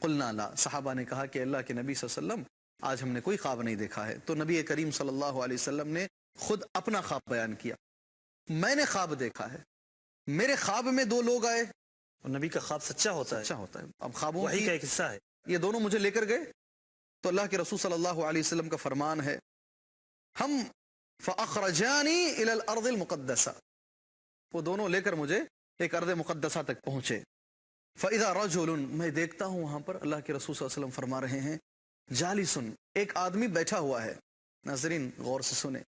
قلنا لا، صحابہ نے کہا کہ اللہ کے نبی صلی اللہ علیہ وسلم آج ہم نے کوئی خواب نہیں دیکھا ہے. تو نبی کریم صلی اللہ علیہ وسلم نے خود اپنا خواب بیان کیا. میں نے خواب دیکھا ہے، میرے خواب میں دو لوگ آئے. اور نبی کا خواب سچا ہوتا ہے، اچھا ہوتا ہے. اب خوابوں وحی کی کا ایک حصہ ہے. یہ دونوں مجھے لے کر گئے تو اللہ کے رسول صلی اللہ علیہ وسلم کا فرمان ہے ہم فاخرجانی الی الارض المقدسہ، وہ دونوں لے کر مجھے ایک ارض مقدسہ تک پہنچے. فاذا رجل، میں دیکھتا ہوں وہاں پر اللہ کے رسول صلی اللہ علیہ وسلم فرما رہے ہیں جالسن، ایک آدمی بیٹھا ہوا ہے. ناظرین غور سے سنیں،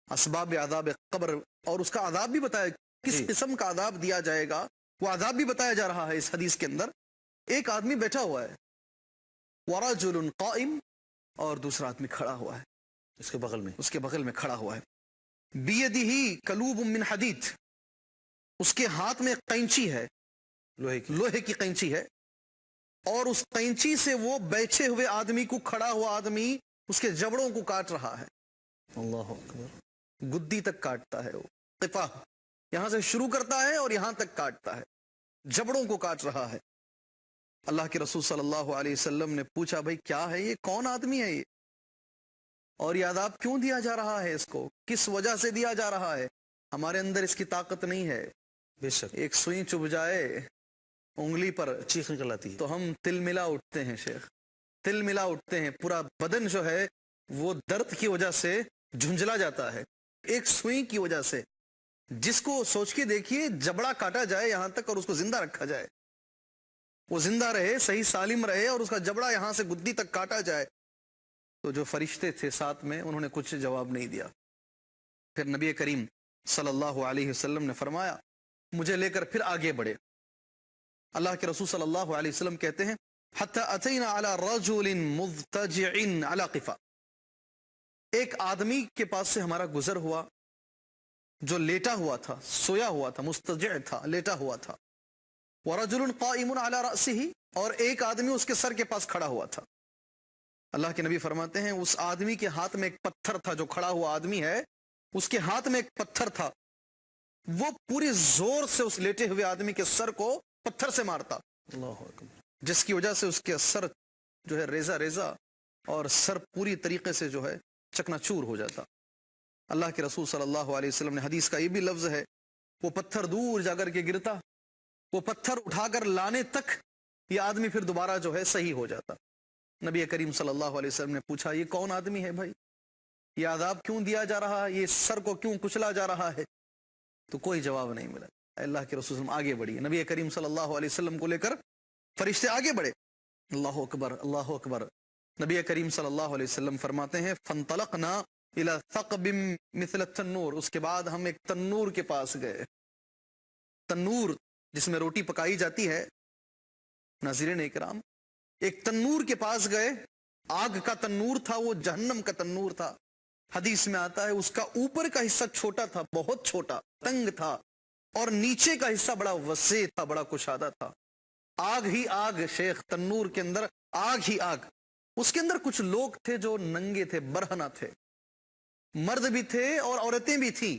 اسباب عذاب قبر اور اس کا عذاب بھی بتایا، کس قسم کا عذاب دیا جائے گا وہ عذاب بھی بتایا جا رہا ہے اس حدیث کے اندر. ایک آدمی بیٹھا ہوا ہے، ورجل قائم، اور دوسرا آدمی کھڑا ہوا ہے اس کے بغل میں، اس کے بغل میں کھڑا ہوا ہے. بیدہ کلوب من حدید، اس کے ہاتھ میں ایک قینچی ہے، لوہے کی قینچی ہے، اور اس قینچی سے وہ بیٹھے ہوئے آدمی کو، کھڑا ہوا آدمی اس کے جبڑوں کو کاٹ رہا ہے. اللہ اکبر. گدی تک کاٹتا ہے وہ، قفا یہاں سے شروع کرتا ہے اور یہاں تک کاٹتا ہے، جبڑوں کو کاٹ رہا ہے. اللہ کے رسول صلی اللہ علیہ وسلم نے پوچھا بھائی کیا ہے یہ، کون آدمی ہے یہ، اور یہ عذاب کیوں دیا جا رہا ہے، اس کو کس وجہ سے دیا جا رہا ہے؟ ہمارے اندر اس کی طاقت نہیں ہے. بے شک ایک سوئی چبھ جائے انگلی پر چیخ نکل آتی ہے. تو ہم تل ملا اٹھتے ہیں شیخ، تل ملا اٹھتے ہیں، پورا بدن جو ہے وہ درد کی وجہ سے جھنجلا جاتا ہے، ایک سوئی کی وجہ سے. جس کو سوچ کے دیکھیے، جبڑا کاٹا جائے یہاں تک اور اس کو زندہ رکھا جائے، وہ زندہ رہے، صحیح سالم رہے، اور اس کا جبڑا یہاں سے گدی تک کاٹا جائے. تو جو فرشتے تھے ساتھ میں انہوں نے کچھ جواب نہیں دیا. پھر نبی کریم صلی اللہ علیہ وسلم نے فرمایا مجھے لے کر پھر آگے بڑھے. اللہ کے رسول صلی اللہ علیہ وسلم کہتے ہیں حتی اتینا علی رجل مضطجع علی قفا، ایک آدمی کے پاس سے ہمارا گزر ہوا جو لیٹا ہوا تھا، سویا ہوا تھا، مستجع تھا، لیٹا ہوا تھا. ورجل قائم علی رأسہ، اور ایک آدمی اس کے سر کے پاس کھڑا ہوا تھا. اللہ کے نبی فرماتے ہیں اس آدمی کے ہاتھ میں ایک پتھر تھا، جو کھڑا ہوا آدمی ہے اس کے ہاتھ میں ایک پتھر تھا، وہ پوری زور سے اس لیٹے ہوئے آدمی کے سر کو پتھر سے مارتا، اللہ اکبر، جس کی وجہ سے اس کے سر جو ہے ریزہ ریزہ اور سر پوری طریقے سے جو ہے چکنا چور ہو جاتا. اللہ کے رسول صلی اللہ علیہ وسلم نے حدیث کا یہ بھی لفظ ہے وہ پتھر دور جا کر کے گرتا، وہ پتھر اٹھا کر لانے تک یہ آدمی پھر دوبارہ جو ہے صحیح ہو جاتا. نبی کریم صلی اللہ علیہ وسلم نے پوچھا یہ کون آدمی ہے بھائی، یہ عذاب کیوں دیا جا رہا ہے، یہ سر کو کیوں کچلا جا رہا ہے؟ تو کوئی جواب نہیں ملا. اللہ کے رسول صلی اللہ علیہ وسلم آگے بڑھی، نبی کریم صلی اللہ علیہ وسلم کو لے کر فرشتے آگے بڑھے. اللہ اکبر، اللہ اکبر. نبی کریم صلی اللہ علیہ وسلم فرماتے ہیں فانطلقنا الى ثقب مثل التنور، اس کے بعد ہم ایک تنور کے پاس گئے. تنور جس میں روٹی پکائی جاتی ہے، ناظرین اکرام، ایک تنور کے پاس گئے. آگ کا تنور تھا، وہ جہنم کا تنور تھا. حدیث میں آتا ہے اس کا اوپر کا حصہ چھوٹا تھا، بہت چھوٹا، تنگ تھا، اور نیچے کا حصہ بڑا وسیع تھا، بڑا کشادہ تھا. آگ ہی آگ شیخ، تنور کے اندر آگ ہی آگ. اس کے اندر کچھ لوگ تھے جو ننگے تھے، برہنہ تھے، مرد بھی تھے اور عورتیں بھی تھیں.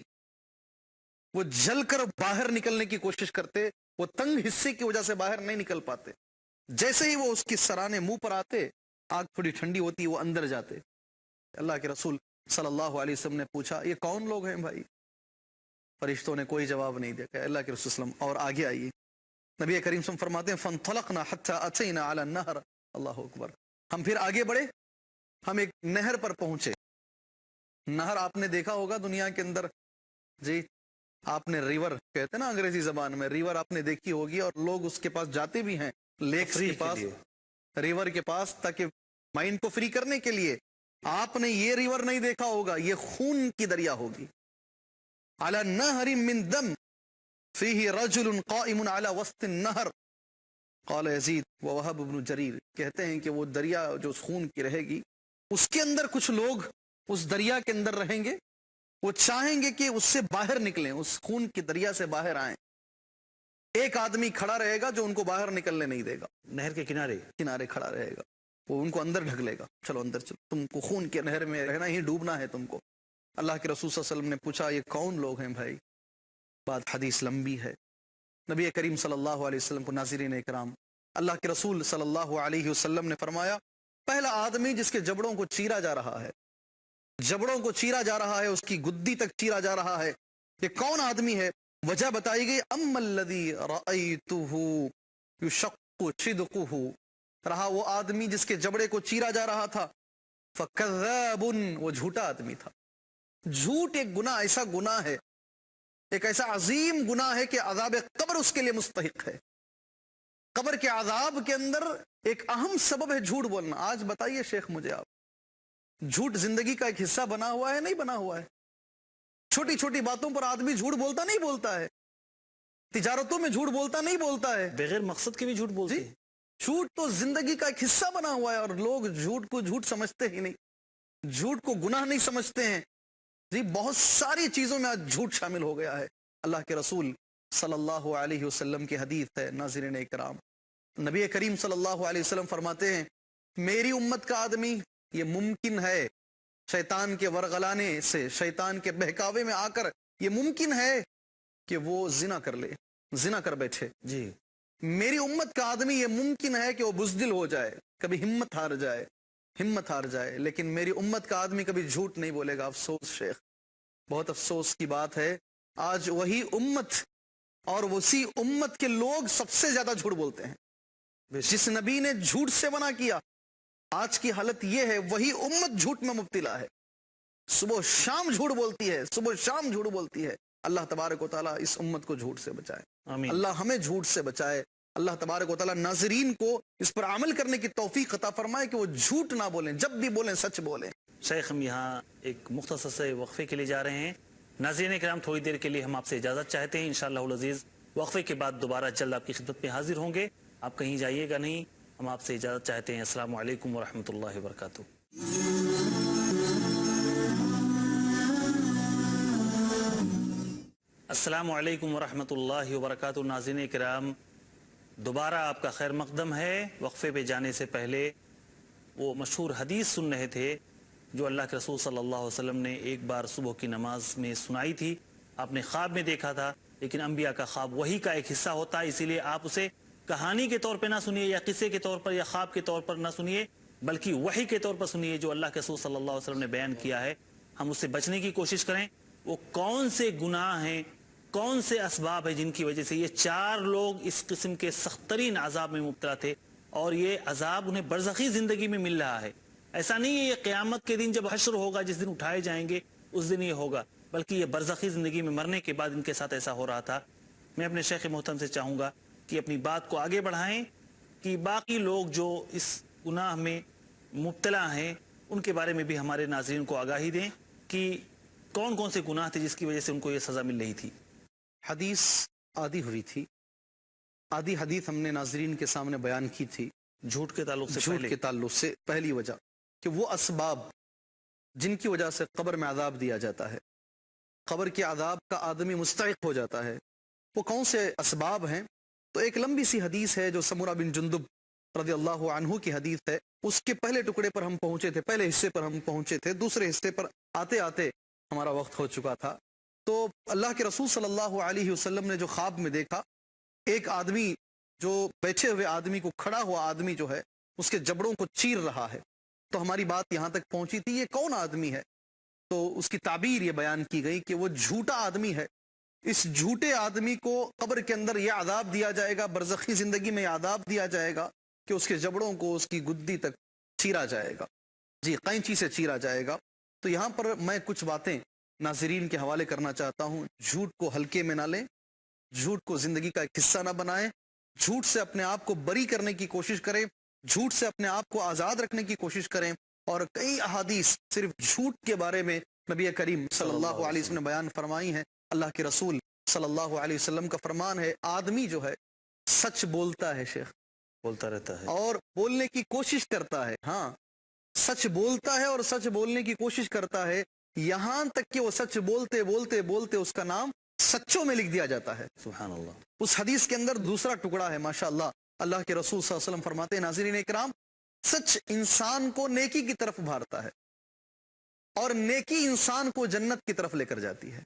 وہ جل کر باہر نکلنے کی کوشش کرتے، وہ تنگ حصے کی وجہ سے باہر نہیں نکل پاتے. جیسے ہی وہ اس کی سرانے منہ پر آتے، آگ تھوڑی ٹھنڈی ہوتی، وہ اندر جاتے. اللہ کے رسول صلی اللہ علیہ وسلم نے پوچھا یہ کون لوگ ہیں بھائی؟ فرشتوں نے کوئی جواب نہیں دیا. کہ اللہ کے رسول صلی اللہ علیہ وسلم اور آگے آئیے. نبی کریم صلی اللہ علیہ وسلم فرماتے ہیں فانطلقنا حتی اتینا علی النہر. اللہ اکبر. ہم پھر آگے بڑھے، ہم ایک نہر پر پہنچے. نہر آپ نے دیکھا ہوگا دنیا کے اندر، جی آپ نے ریور کہتے ہیں نا انگریزی زبان میں، ریور آپ نے دیکھی ہوگی، اور لوگ اس کے پاس جاتے بھی ہیں، لیکس کے پاس، ریور کے پاس، تاکہ مائنڈ کو فری کرنے کے لیے. آپ نے یہ ریور نہیں دیکھا ہوگا، یہ خون کی دریا ہوگی. علی نہر من دم فیہ رجل قائم علی وسط النہر. قال یزید ووہب بن جریر کہتے ہیں کہ وہ دریا جو خون کی رہے گی، اس کے اندر کچھ لوگ اس دریا کے اندر رہیں گے، وہ چاہیں گے کہ اس سے باہر نکلیں، اس خون کی دریا سے باہر آئیں. ایک آدمی کھڑا رہے گا جو ان کو باہر نکلنے نہیں دے گا، نہر کے کنارے کھڑا رہے گا، وہ ان کو اندر ڈھکلے گا، چلو اندر چلو، تم کو خون کے نہر میں رہنا ہی، ڈوبنا ہے تم کو. اللہ کے رسول صلی اللہ علیہ وسلم نے پوچھا یہ کون لوگ ہیں بھائی؟ بات حدیث لمبی ہے. نبی کریم صلی اللہ علیہ وسلم کو، ناظرین اکرام، اللہ کے رسول صلی اللہ علیہ وسلم نے فرمایا پہلا آدمی جس کے جبڑوں کو چیرا جا رہا ہے، جبڑوں کو چیرا جا رہا ہے، اس کی گدی تک چیرا جا رہا ہے، یہ کون آدمی ہے؟ وجہ بتائی گئی اما الذی رأیتہ یشق شدقہ، رہا وہ آدمی جس کے جبڑے کو چیرا جا رہا تھا، فکذاب، وہ جھوٹا آدمی تھا۔ جھوٹ ایک گناہ، ایسا گناہ ہے، ایک ایسا عظیم گناہ ہے کہ عذاب قبر اس کے لیے مستحق ہے۔ قبر کے عذاب کے اندر ایک اہم سبب ہے جھوٹ بولنا۔ آج بتائیے شیخ مجھے آپ، جھوٹ زندگی کا ایک حصہ بنا ہوا ہے نہیں بنا ہوا ہے؟ چھوٹی چھوٹی باتوں پر آدمی جھوٹ بولتا نہیں بولتا ہے، تجارتوں میں جھوٹ بولتا نہیں بولتا ہے، بغیر مقصد کے بھی جھوٹ بولتے ہیں۔ جھوٹ تو زندگی کا ایک حصہ بنا ہوا ہے، اور لوگ جھوٹ کو جھوٹ سمجھتے ہی نہیں، جھوٹ کو گناہ نہیں سمجھتے ہیں۔ جی بہت ساری چیزوں میں آج جھوٹ شامل ہو گیا ہے۔ اللہ کے رسول صلی اللہ علیہ وسلم کی حدیث ہے، ناظرین اکرام، نبی کریم صلی اللہ علیہ وسلم فرماتے ہیں میری امت کا آدمی یہ ممکن ہے شیطان کے ورغلانے سے، شیطان کے بہکاوے میں آ کر یہ ممکن ہے کہ وہ زنا کر لے، زنا کر بیٹھے۔ جی میری امت کا آدمی یہ ممکن ہے کہ وہ بزدل ہو جائے، کبھی ہمت ہار جائے، ہمت ہار جائے، لیکن میری امت کا آدمی کبھی جھوٹ نہیں بولے گا۔ افسوس شیخ، بہت افسوس کی بات ہے، آج وہی امت اور اسی امت کے لوگ سب سے زیادہ جھوٹ بولتے ہیں۔ جس نبی نے جھوٹ سے منع کیا، آج کی حالت یہ ہے وہی امت جھوٹ میں مبتلا ہے، صبح شام جھوٹ بولتی ہے، صبح شام جھوٹ بولتی ہے۔ اللہ تبارک و تعالیٰ اس امت کو جھوٹ سے بچائے، آمین۔ اللہ ہمیں جھوٹ سے بچائے، اللہ تبارک و تعالیٰ ناظرین کو اس پر عمل کرنے کی توفیق عطا فرمائے کہ وہ جھوٹ نہ بولیں، جب بھی بولیں سچ بولیں۔ شیخ ہم یہاں ایک مختصر سے وقفے کے لیے جا رہے ہیں۔ ناظرین کرام تھوڑی دیر کے لیے ہم آپ سے اجازت چاہتے ہیں، انشاءاللہ العزیز وقفے کے بعد دوبارہ جلد آپ کی خدمت میں حاضر ہوں گے، آپ کہیں جائیے گا نہیں، ہم آپ سے اجازت چاہتے ہیں۔ السلام علیکم ورحمۃ اللہ وبرکاتہ۔ السلام علیکم ورحمۃ اللہ وبرکاتہ۔ ناظرین کرام دوبارہ آپ کا خیر مقدم ہے۔ وقفے پہ جانے سے پہلے وہ مشہور حدیث سن رہے تھے جو اللہ کے رسول صلی اللہ علیہ وسلم نے ایک بار صبح کی نماز میں سنائی تھی، آپ نے خواب میں دیکھا تھا، لیکن انبیاء کا خواب وحی کا ایک حصہ ہوتا ہے، اسی لیے آپ اسے کہانی کے طور پہ نہ سنیے یا قصے کے طور پر یا خواب کے طور پر نہ سنیے، بلکہ وحی کے طور پر سنیے جو اللہ کے رسول صلی اللہ علیہ وسلم نے بیان کیا ہے۔ ہم اس سے بچنے کی کوشش کریں۔ وہ کون سے گناہ ہیں، کون سے اسباب ہیں جن کی وجہ سے یہ چار لوگ اس قسم کے سخت ترین عذاب میں مبتلا تھے، اور یہ عذاب انہیں برزخی زندگی میں مل رہا ہے۔ ایسا نہیں ہے یہ قیامت کے دن جب حشر ہوگا، جس دن اٹھائے جائیں گے اس دن یہ ہوگا، بلکہ یہ برزخی زندگی میں مرنے کے بعد ان کے ساتھ ایسا ہو رہا تھا۔ میں اپنے شیخ محترم سے چاہوں گا کہ اپنی بات کو آگے بڑھائیں، کہ باقی لوگ جو اس گناہ میں مبتلا ہیں ان کے بارے میں بھی ہمارے ناظرین کو آگاہی دیں کہ کون کون سے گناہ تھے جس کی وجہ سے ان کو یہ سزا مل رہی تھی۔ حدیث آدھی ہوئی تھی، آدھی حدیث ہم نے ناظرین کے سامنے بیان کی تھی جھوٹ کے تعلق سے جھوٹ کے تعلق سے۔ پہلی وجہ کہ وہ اسباب جن کی وجہ سے قبر میں عذاب دیا جاتا ہے، قبر کے عذاب کا آدمی مستحق ہو جاتا ہے، وہ کون سے اسباب ہیں؟ تو ایک لمبی سی حدیث ہے جو سمرہ بن جندب رضی اللہ عنہ کی حدیث ہے، اس کے پہلے ٹکڑے پر ہم پہنچے تھے، پہلے حصے پر ہم پہنچے تھے، دوسرے حصے پر آتے آتے ہمارا وقت ہو چکا تھا۔ تو اللہ کے رسول صلی اللہ علیہ وسلم نے جو خواب میں دیکھا، ایک آدمی جو بیٹھے ہوئے آدمی کو، کھڑا ہوا آدمی جو ہے اس کے جبڑوں کو چیر رہا ہے۔ تو ہماری بات یہاں تک پہنچی تھی یہ کون آدمی ہے؟ تو اس کی تعبیر یہ بیان کی گئی کہ وہ جھوٹا آدمی ہے، اس جھوٹے آدمی کو قبر کے اندر یہ عذاب دیا جائے گا، برزخی زندگی میں یہ عذاب دیا جائے گا کہ اس کے جبڑوں کو اس کی گدی تک چیرا جائے گا، جی قینچی سے چیرا جائے گا۔ تو یہاں پر میں کچھ باتیں ناظرین کے حوالے کرنا چاہتا ہوں۔ جھوٹ کو ہلکے میں نہ لیں، جھوٹ کو زندگی کا ایک حصہ نہ بنائیں، جھوٹ سے اپنے آپ کو بری کرنے کی کوشش کریں، جھوٹ سے اپنے آپ کو آزاد رکھنے کی کوشش کریں۔ اور کئی احادیث صرف جھوٹ کے بارے میں نبی کریم صلی اللہ علیہ وسلم نے بیان فرمائی ہیں۔ اللہ کے رسول صلی اللہ علیہ وسلم کا فرمان ہے، آدمی جو ہے سچ بولتا ہے شیخ، بولتا رہتا ہے اور بولنے کی کوشش کرتا ہے، ہاں سچ بولتا ہے اور سچ بولنے کی کوشش کرتا ہے، یہاں تک کہ وہ سچ بولتے بولتے بولتے اس کا نام سچوں میں لکھ دیا جاتا ہے۔ سبحان اللہ۔ اس حدیث کے اندر دوسرا ٹکڑا ہے، ماشاءاللہ اللہ کے رسول صلی اللہ علیہ وسلم فرماتے ہیں، ناظرین اکرام، سچ انسان کو نیکی کی طرف ابھارتا ہے اور نیکی انسان کو جنت کی طرف لے کر جاتی ہے۔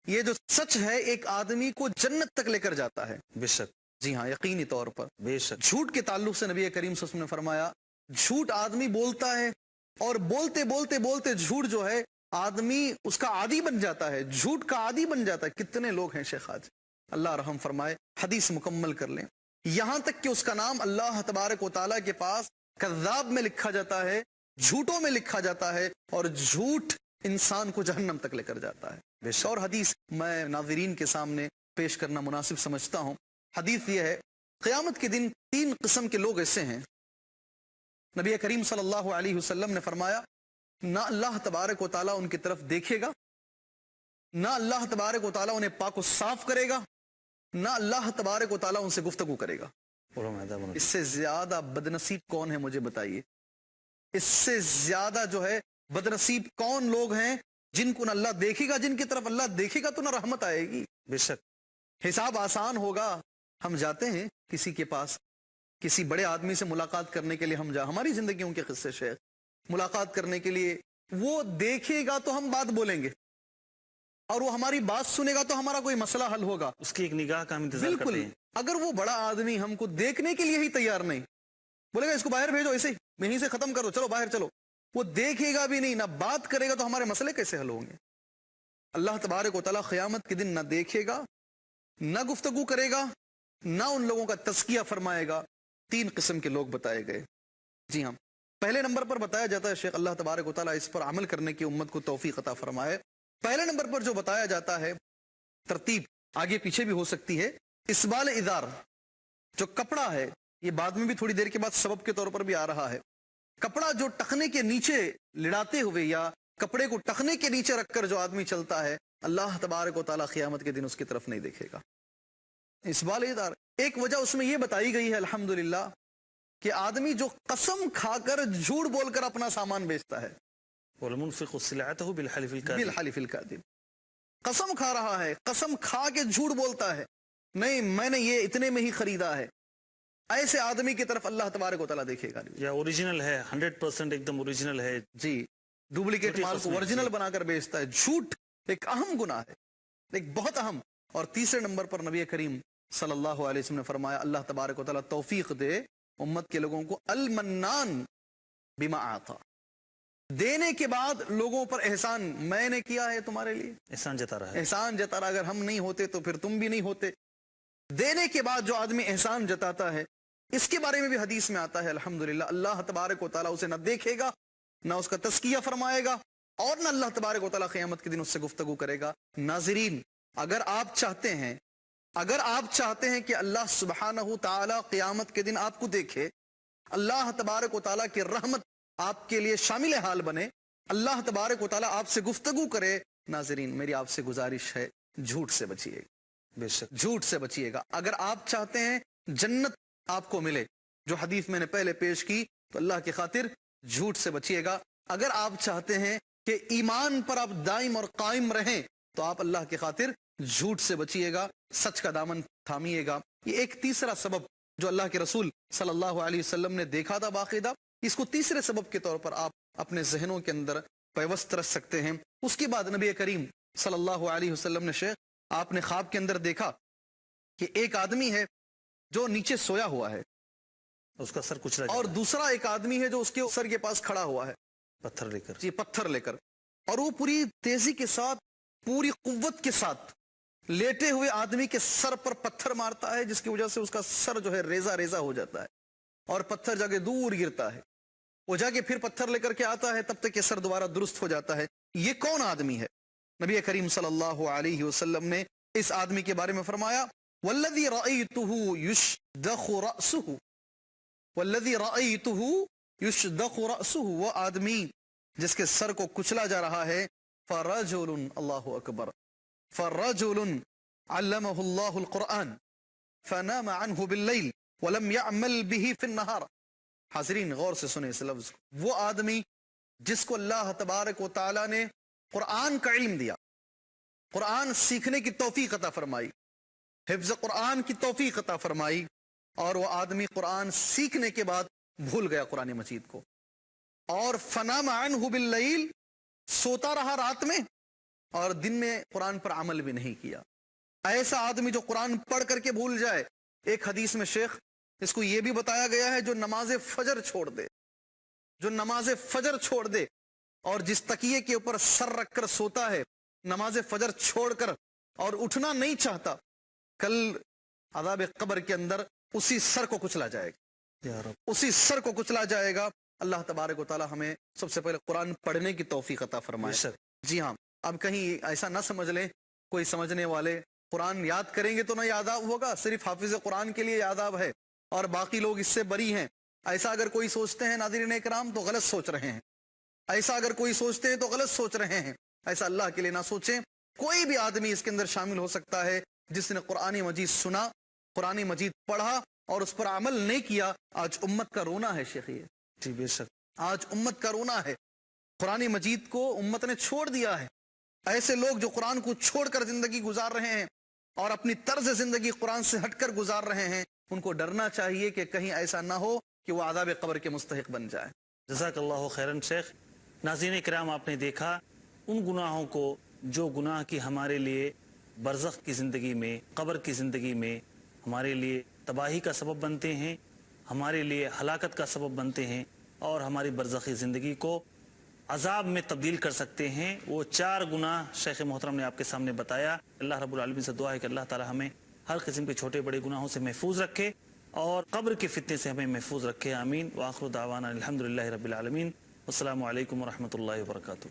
یہ جو سچ ہے ایک آدمی کو جنت تک لے کر جاتا ہے۔ بے شک۔ جی ہاں یقینی طور پر بے شک جھوٹ کے تعلق سے نبی کریم صلی اللہ علیہ وسلم نے فرمایا جھوٹ آدمی بولتا ہے اور بولتے بولتے بولتے جھوٹ جو ہے آدمی اس کا عادی بن جاتا ہے، جھوٹ کا عادی بن جاتا ہے۔ کتنے لوگ ہیں شیخ آج، اللہ رحم فرمائے، حدیث مکمل کر لیں، یہاں تک کہ اس کا نام اللہ تبارک و تعالیٰ کے پاس کذاب میں لکھا جاتا ہے، جھوٹوں میں لکھا جاتا ہے، اور جھوٹ انسان کو جہنم تک لے کر جاتا ہے۔ اور حدیث میں ناظرین کے سامنے پیش کرنا مناسب سمجھتا ہوں۔ حدیث یہ ہے قیامت کے دن 3 قسم کے لوگ ایسے ہیں، نبی کریم صلی اللہ علیہ وسلم نے فرمایا نہ اللہ تبارک و تعالیٰ ان کی طرف دیکھے گا، نہ اللہ تبارک و تعالیٰ انہیں پاک و صاف کرے گا، نہ اللہ تبارک و تعالیٰ ان سے گفتگو کرے گا۔ اس سے زیادہ بدنصیب کون ہے مجھے بتائیے؟ اس سے زیادہ جو ہے بدنصیب کون لوگ ہیں جن کو نہ اللہ دیکھے گا، جن کی طرف اللہ دیکھے گا تو نہ رحمت آئے گی۔ بے شک حساب آسان ہوگا، ہم جاتے ہیں کسی کے پاس، کسی بڑے آدمی سے ملاقات کرنے کے لیے ہماری زندگیوں کے قصے شیخ، ملاقات کرنے کے لیے وہ دیکھے گا تو ہم بات بولیں گے، اور وہ ہماری بات سنے گا تو ہمارا کوئی مسئلہ حل ہوگا۔ اس کی ایک نگاہ کا ہم انتظار کرتے بالکل، ہیں۔ اگر وہ بڑا آدمی ہم کو دیکھنے کے لیے ہی تیار نہیں، بولے گا اس کو باہر بھیجو، ایسے ہی یہیں سے ختم کرو، چلو باہر چلو، وہ دیکھے گا بھی نہیں، نہ بات کرے گا، تو ہمارے مسئلے کیسے حل ہوں گے؟ اللہ تبارک و تعالیٰ قیامت کے دن نہ دیکھے گا، نہ گفتگو کرے گا، نہ ان لوگوں کا تزکیہ فرمائے گا۔ 3 قسم کے لوگ بتائے گئے۔ جی ہاں، پہلے نمبر پر بتایا جاتا ہے، شیخ اللہ تبارک و تعالیٰ اس پر عمل کرنے کی امت کو توفیق عطا فرمائے، پہلے نمبر پر جو بتایا جاتا ہے، ترتیب آگے پیچھے بھی ہو سکتی ہے، اسبال ادار، جو کپڑا ہے، یہ بعد میں بھی تھوڑی دیر کے بعد سبب کے طور پر بھی آ رہا ہے، کپڑا جو ٹخنے کے نیچے لڑاتے ہوئے یا کپڑے کو ٹخنے کے نیچے رکھ کر جو آدمی چلتا ہے، اللہ تبارک و تعالیٰ قیامت کے دن اس کی طرف نہیں دیکھے گا۔ اسبال ادار، ایک وجہ اس میں یہ بتائی گئی ہے الحمدللہ کہ آدمی جو قسم کھا کر جھوٹ بول کر اپنا سامان بیچتا ہے، وَالْمُنْفِقُ سِلْعَتَهُ بِالْحَلِفِ الْكَاذِبِ، بالحلف الکاذب، قسم کھا رہا ہے، قسم کھا کے جھوٹ بولتا ہے، نہیں میں نے یہ اتنے میں ہی خریدا ہے، ایسے آدمی کی طرف اللہ تبارک و تعالیٰ دیکھے گا نہیں۔ یا اوریجنل ہے، 100% ایک دم اوریجنل ہے، جی، ڈپلیکیٹ جھوٹی مال کو قسمیں، اوریجنل جی۔ بنا کر بیچتا ہے۔ جھوٹ ایک اہم گناہ ہے، ایک بہت اہم۔ اور تیسرے نمبر پر نبی کریم صلی اللہ علیہ وسلم نے فرمایا اللہ تبارک و تعالیٰ توفیق دے امت کے لوگوں کو، المنان بما آتا، دینے کے بعد لوگوں پر احسان، میں نے کیا ہے تمہارے لیے، احسان جتا رہا ہے۔ احسان جتا رہا، اگر ہم نہیں ہوتے تو پھر تم بھی نہیں ہوتے۔ دینے کے بعد جو آدمی احسان جتاتا ہے، اس کے بارے میں بھی حدیث میں آتا ہے الحمدللہ اللہ تبارک و تعالیٰ اسے نہ دیکھے گا، نہ اس کا تزکیہ فرمائے گا، اور نہ اللہ تبارک و تعالیٰ قیامت کے دن اس سے گفتگو کرے گا۔ ناظرین، اگر آپ چاہتے ہیں کہ اللہ سبحانہ تعالیٰ قیامت کے دن آپ کو دیکھے، اللہ تبارک و تعالیٰ کی رحمت آپ کے لیے شامل حال بنے، اللہ تبارک و تعالیٰ آپ سے گفتگو کرے، ناظرین میری آپ سے گزارش ہے جھوٹ سے بچیے گا، بے شک جھوٹ سے بچیے گا۔ اگر آپ چاہتے ہیں جنت آپ کو ملے، جو حدیث میں نے پہلے پیش کی، تو اللہ کی خاطر جھوٹ سے بچیے گا۔ اگر آپ چاہتے ہیں کہ ایمان پر آپ دائم اور قائم رہیں، تو آپ اللہ کی خاطر جھوٹ سے بچیے گا، سچ کا دامن تھامیے گا۔ یہ ایک تیسرا سبب جو اللہ کے رسول صلی اللہ علیہ وسلم نے دیکھا تھا باقاعدہ، اس کو تیسرے سبب کے طور پر آپ اپنے ذہنوں کے اندر پیوست رکھ سکتے ہیں۔ اس کے بعد نبی کریم صلی اللہ علیہ وسلم نے شیخ، آپ نے خواب کے اندر دیکھا کہ ایک آدمی ہے جو نیچے سویا ہوا ہے، اس کا سر کچلا اور دوسرا ایک آدمی ہے جو اس کے سر کے پاس کھڑا ہوا ہے، پتھر لے کر، جی پتھر لے کر، اور وہ پوری تیزی کے ساتھ، پوری قوت کے ساتھ لیٹے ہوئے آدمی کے سر پر پتھر مارتا ہے، جس کی وجہ سے اس کا سر جو ہے ریزہ ریزہ ہو جاتا ہے، اور پتھر جا کے دور گرتا ہے، وہ جا کے پھر پتھر لے کر کے آتا ہے، تب تک کہ سر دوبارہ درست ہو جاتا ہے۔ یہ کون آدمی ہے؟ نبی کریم صلی اللہ علیہ وسلم نے اس آدمی کے بارے میں فرمایا والذی رأیتہ یشدخ رأسہ، والذی رأیتہ یشدخ رأسہ، وہ آدمی جس کے سر کو کچلا جا رہا ہے، فرجل، اللہ اکبر، فرجل علمہ اللہ القرآن فنام عنہ باللیل ولم يعمل به في النهار۔ حاضرین غور سے سنیں اس لفظ کو، وہ آدمی جس کو اللہ تبارک و تعالی نے قرآن کا علم دیا، قرآن سیکھنے کی توفیق عطا فرمائی، حفظ قرآن کی توفیق عطا فرمائی، اور وہ آدمی قرآن سیکھنے کے بعد بھول گیا قرآن مجید کو، اور فنام عنہ باللیل، سوتا رہا رات میں، اور دن میں قرآن پر عمل بھی نہیں کیا۔ ایسا آدمی جو قرآن پڑھ کر کے بھول جائے، ایک حدیث میں شیخ اس کو یہ بھی بتایا گیا ہے جو نماز فجر چھوڑ دے، جو نماز فجر چھوڑ دے اور جس تکیے کے اوپر سر رکھ کر سوتا ہے نماز فجر چھوڑ کر اور اٹھنا نہیں چاہتا، کل عذاب قبر کے اندر اسی سر کو کچلا جائے گا، یا رب اسی سر کو کچلا جائے گا۔ اللہ تبارک و تعالی ہمیں سب سے پہلے قرآن پڑھنے کی توفیق عطا فرمائے۔ بے شک۔ جی ہاں، اب کہیں ایسا نہ سمجھ لیں کوئی سمجھنے والے قرآن یاد کریں گے تو نہ یاداب ہوگا، صرف حافظ قرآن کے لیے یاداب ہے اور باقی لوگ اس سے بری ہیں، ایسا اگر کوئی سوچتے ہیں ناظرین اکرام تو غلط سوچ رہے ہیں، ایسا اگر کوئی سوچتے ہیں تو غلط سوچ رہے ہیں، ایسا اللہ کے لیے نہ سوچیں۔ کوئی بھی آدمی اس کے اندر شامل ہو سکتا ہے جس نے قرآن مجید سنا، قرآن مجید پڑھا اور اس پر عمل نہیں کیا۔ آج امت کا رونا ہے شیخ، یہ جی بے شک۔ آج امت کا رونا ہے، قرآن مجید کو امت نے چھوڑ دیا ہے۔ ایسے لوگ جو قرآن کو چھوڑ کر زندگی گزار رہے ہیں اور اپنی طرز زندگی قرآن سے ہٹ کر گزار رہے ہیں، ان کو ڈرنا چاہیے کہ کہیں ایسا نہ ہو کہ وہ عذاب قبر کے مستحق بن جائے۔ جزاک اللہ خیرن شیخ۔ ناظرین کرام، آپ نے دیکھا ان گناہوں کو جو گناہ کی ہمارے لیے برزخ کی زندگی میں، قبر کی زندگی میں ہمارے لیے تباہی کا سبب بنتے ہیں، ہمارے لیے ہلاکت کا سبب بنتے ہیں اور ہماری برزخی زندگی کو عذاب میں تبدیل کر سکتے ہیں، وہ 4 گناہ شیخ محترم نے آپ کے سامنے بتایا۔ اللہ رب العالمین سے دعا ہے کہ اللہ تعالی ہمیں ہر قسم کے چھوٹے بڑے گناہوں سے محفوظ رکھے اور قبر کے فتنے سے ہمیں محفوظ رکھے، آمین۔ وآخر دعوانا الحمدللہ رب العالمین، والسلام علیکم ورحمۃ اللہ وبرکاتہ۔